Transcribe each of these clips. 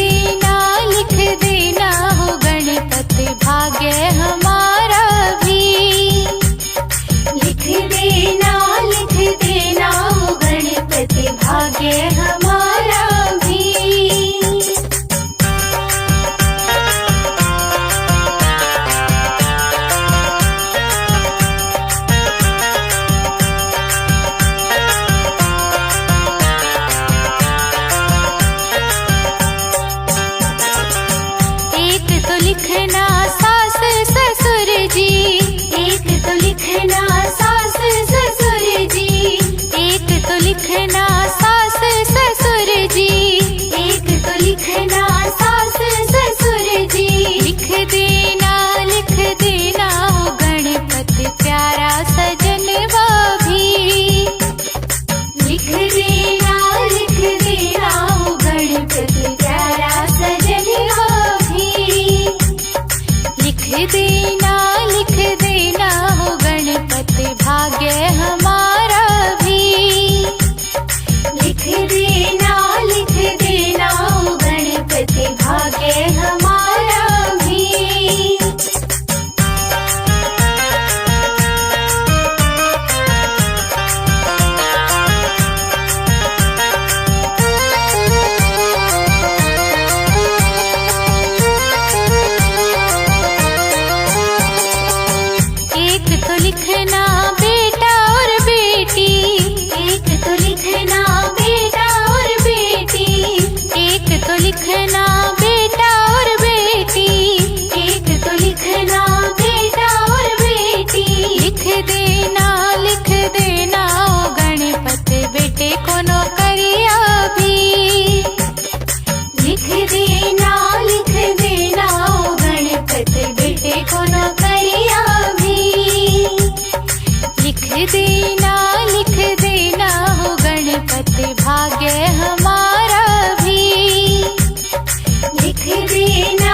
देना लिख देना हो गणपति भाग्य हमारा भी। लिख देना हो गणपति भाग्य हमारा भी। लिखना सास ससुर जी, एक तो लिखना सास ससुर जी, एक तो लिखना सास ससुर जी, एक तो लिखना सास ससुर जी। लिख देना हो गणपति प्यारा सजनवा भी। लिख देना हो गणपति प्यारा सजनवा भी। लिख देना हो गणपति भाग्य हमारा भी। लिख देना हो गणपति भाग्य हमारा भी। एक तो लिखना बेटा और बेटी, एक तो लिखना बेटा और बेटी, एक तो लिखना बेटा और बेटी, एक तो लिखना बेटा और बेटी। लिख देना हो गणपति बेटे को नौकरिया भी। लिख देना हो गणपति बेटे को नौकरिया भी। लिख देना हो गणपति भाग्य हमारा भी। लिख देना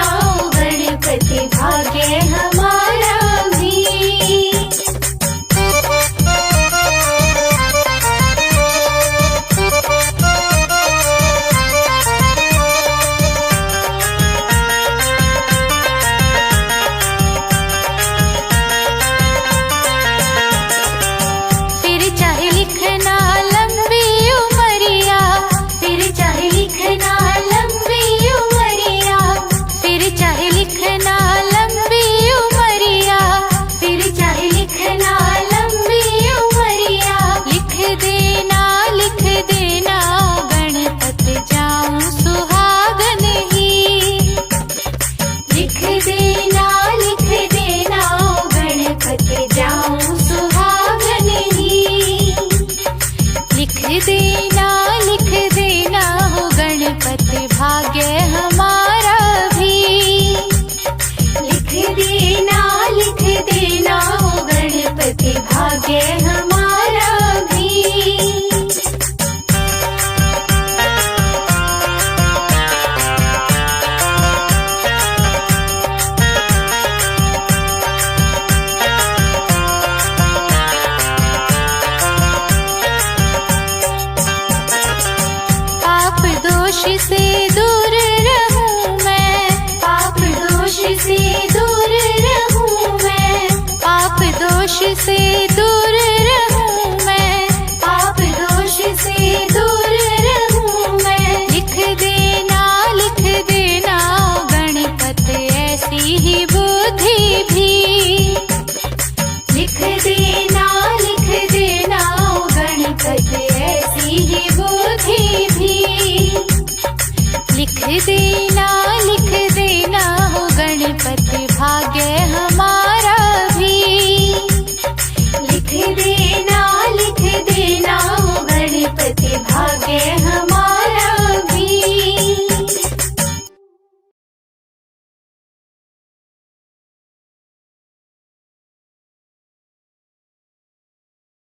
हो गणपति भाग्य हमारा भी। लिखना लंबी उमरिया, फिर चाहे लिखना लंबी उमरिया, फिर चाहे लिखना लंबी उमरिया, फिर चाहे लिखना लंबी उमरिया। लिख देना गणपति जाऊं सुहागन ही। लिख देना गणपति जाऊं सुहागन ही। लिख देना हो गणपति भाग्य हमारा भी। लिख देना हो गणपति भाग्य हमारा भी। पाप दोष से दूर रहूं मैं, पाप दोष से दूर रहूं मैं, पाप दोष से दूर रहूं मैं, पाप दोष से दूर रहूं मैं। लिख देना हो गणपति ऐसी ही बुद्धि भी। लिख देना हो गणपति ऐसी ही बुद्धि भी। लिख देना